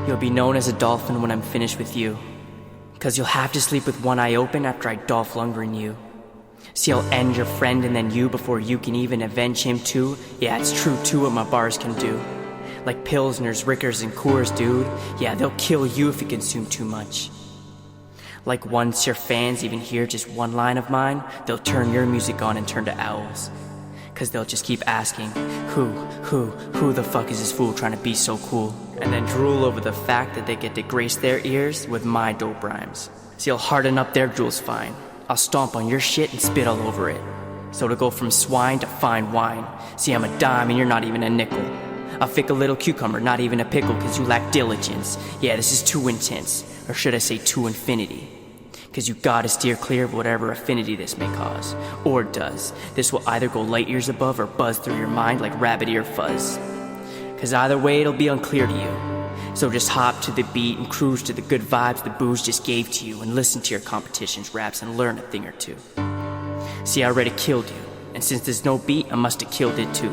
You'll be known as a dolphin when I'm finished with you. 'Cause you'll have to sleep with one eye open after I dolph longer in you. See, I'll end your friend and then you before you can even avenge him too. Yeah, it's true too what my bars can do. Like Pilsners, Rickers, and Coors, dude. Yeah, they'll kill you if you consume too much. Like once your fans even hear just one line of mine, they'll turn your music on and turn to owls. 'Cause they'll just keep asking, who the fuck is this fool trying to be so cool? And then drool over the fact that they get to grace their ears with my dope rhymes. See, I'll harden up their jewels fine. I'll stomp on your shit and spit all over it. So to go from swine to fine wine. See, I'm a dime and you're not even a nickel. A fickle little cucumber, not even a pickle, 'cause you lack diligence. Yeah, this is too intense, or should I say to infinity. 'Cause you gotta steer clear of whatever affinity this may cause, or does. This will either go light years above or buzz through your mind like rabbit ear fuzz. 'Cause either way it'll be unclear to you. So just hop to the beat and cruise to the good vibes the booze just gave to you, and listen to your competition's raps and learn a thing or two. See, I already killed you, and since there's no beat, I must have killed it too.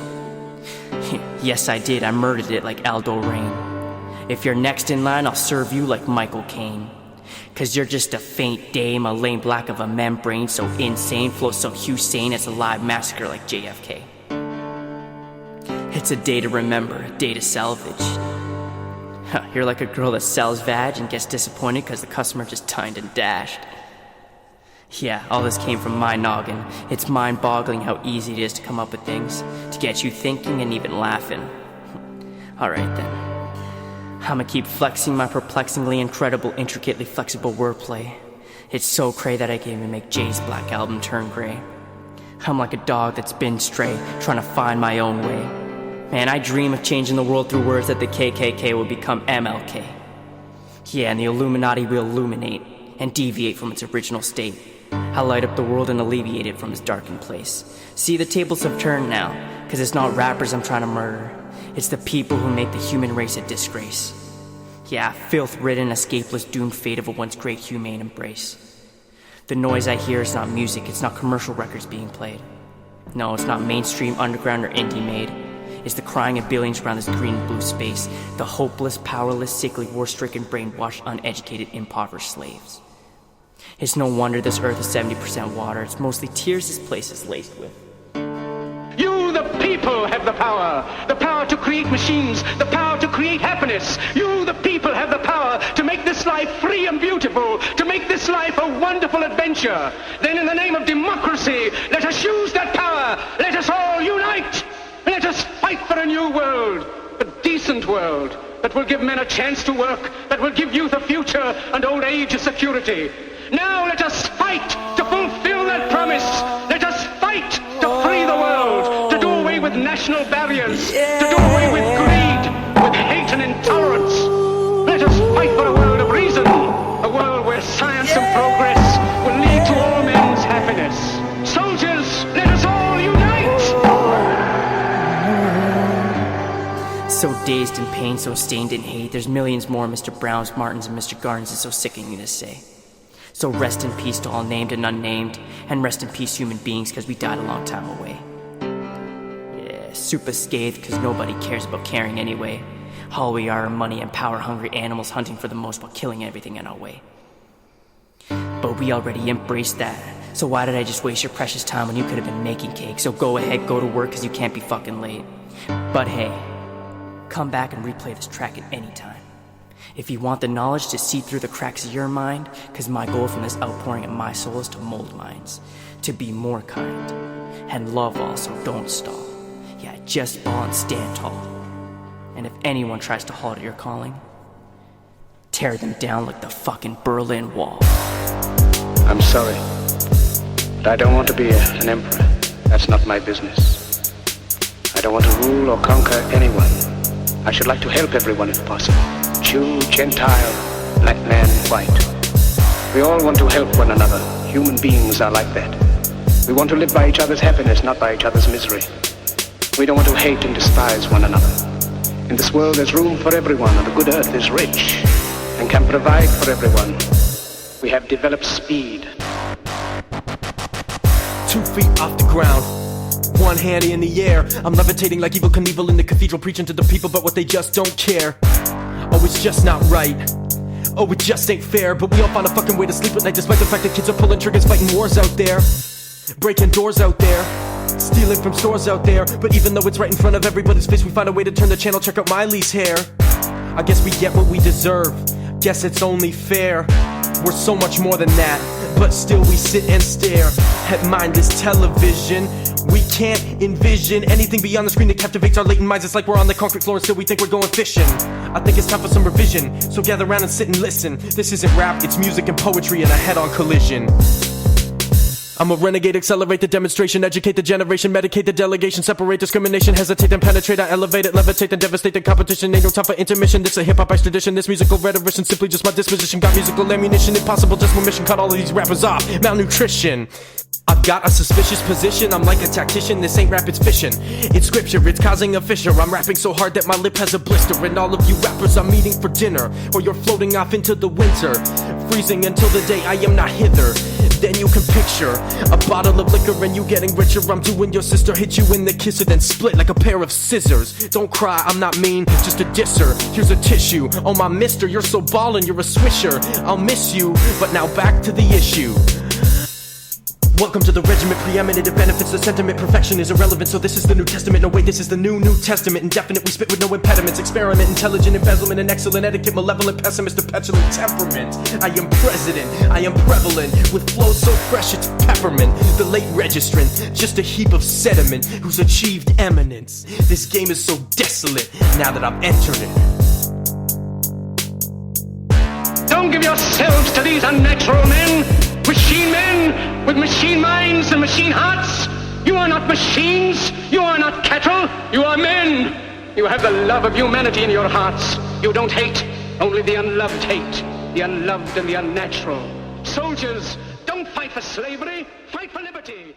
Yes, I did, I murdered it like Aldo Rain. If you're next in line, I'll serve you like Michael Caine. 'Cause you're just a faint dame, a lame black of a membrane, so insane, flow so Hussein, it's a live massacre like JFK. It's a day to remember, a day to salvage. You're like a girl that sells vag and gets disappointed 'cause the customer just tined and dashed. Yeah, all this came from my noggin. It's mind-boggling how easy it is to come up with things, to get you thinking and even laughing. Alright then. I'ma keep flexing my perplexingly incredible, intricately flexible wordplay. It's so cray that I can even make Jay's Black Album turn gray. I'm like a dog that's been stray, trying to find my own way. Man, I dream of changing the world through words that the KKK will become MLK. Yeah, and the Illuminati will illuminate and deviate from its original state. I'll light up the world and alleviate it from its darkened place. See, the tables have turned now, 'cause it's not rappers I'm trying to murder. It's the people who make the human race a disgrace. Yeah, filth-ridden, escapeless, doomed fate of a once great humane embrace. The noise I hear is not music, it's not commercial records being played. No, it's not mainstream, underground, or indie made. It's the crying of billions around this green and blue space. The hopeless, powerless, sickly, war-stricken, brainwashed, uneducated, impoverished slaves. It's no wonder this earth is 70% water. It's mostly tears this place is laced with. You, the people, have the power to create machines, the power to create happiness. You, the people, have the power to make this life free and beautiful, to make this life a wonderful adventure. Then in the name of democracy, let us use that power. Let us all unite. Let us fight for a new world, a decent world, that will give men a chance to work, that will give youth a future and old age a security. Now let us fight to fulfill that promise. Let us fight to free the world, to do away with national barriers, to do away with greed, with hate and intolerance. Let us fight for a world of reason, a world where science and progress will lead to all men's happiness. Soldiers, let us all unite! So dazed in pain, so stained in hate, there's millions more Mr. Browns, Martins, and Mr. Gardens. It's so sickening to say. So rest in peace to all named and unnamed, and rest in peace human beings, 'cause we died a long time away. Yeah, super scathed, 'cause nobody cares about caring anyway. All we are money and power-hungry animals hunting for the most while killing everything in our way. But we already embraced that, so why did I just waste your precious time when you could have been making cake? So go ahead, go to work, 'cause you can't be fucking late. But hey, come back and replay this track at any time. If you want the knowledge to see through the cracks of your mind, 'cause my goal from this outpouring of my soul is to mold minds, to be more kind, and love all, so don't stall. Yeah, just ball and stand tall. And if anyone tries to halt your calling, tear them down like the fucking Berlin Wall. I'm sorry, but I don't want to be an emperor. That's not my business. I don't want to rule or conquer anyone. I should like to help everyone if possible. Jew, Gentile, black man, white. We all want to help one another. Human beings are like that. We want to live by each other's happiness, not by each other's misery. We don't want to hate and despise one another. In this world there's room for everyone, and the good earth is rich and can provide for everyone. We have developed speed. 2 feet off the ground, one hand in the air. I'm levitating like Evel Knievel in the cathedral, preaching to the people, but what they just don't care. A Oh, it's just not right. Oh, it just ain't fair. But we all find a fucking way to sleep at night, despite the fact that kids are pulling triggers, fighting wars out there, breaking doors out there, stealing from stores out there. But even though it's right in front of everybody's face, we find a way to turn the channel, check out Miley's hair. I guess we get what we deserve, guess it's only fair. We're so much more than that, but still we sit and stare at mindless television. We can't envision anything beyond the screen that captivates our latent minds. It's like we're on the concrete floor and still we think we're going fishing. I think it's time for some revision, so gather around and sit and listen. This isn't rap, it's music and poetry in a head-on collision. I'm a renegade, accelerate the demonstration, educate the generation, medicate the delegation, separate discrimination, hesitate and penetrate, I elevate it, levitate and devastate the competition. Ain't no time for intermission, this a hip-hop extradition, this musical rhetorician, simply just my disposition. Got musical ammunition, impossible just my mission, cut all of these rappers off, malnutrition. I've got a suspicious position, I'm like a tactician, this ain't rap, it's fishing. It's scripture, it's causing a fissure, I'm rapping so hard that my lip has a blister. And all of you rappers I'm eating for dinner, or you're floating off into the winter, freezing until the day I am not hither. Then you can picture a bottle of liquor and you getting richer. I'm doing your sister, hit you in the kisser, then split like a pair of scissors. Don't cry, I'm not mean, just a disser. Here's a tissue, oh my mister, you're so ballin', you're a swisher. I'll miss you, but now back to the issue. Welcome to the regiment, preeminent, it benefits the sentiment. Perfection is irrelevant, so this is the New Testament. No wait, this is the New Testament. Indefinite, we spit with no impediments. Experiment, intelligent embezzlement, and excellent etiquette. Malevolent, pessimist, a petulant temperament. I am president, I am prevalent, with flow so fresh it's peppermint. The late registrant, just a heap of sediment, who's achieved eminence. This game is so desolate, now that I've entered it. Don't give yourselves to these unnatural men, machine men with machine minds and machine hearts. You are not machines, you are not cattle, you are men. You have the love of humanity in your hearts. You don't hate, only the unloved hate, the unloved and the unnatural. Soldiers, don't fight for slavery, fight for liberty.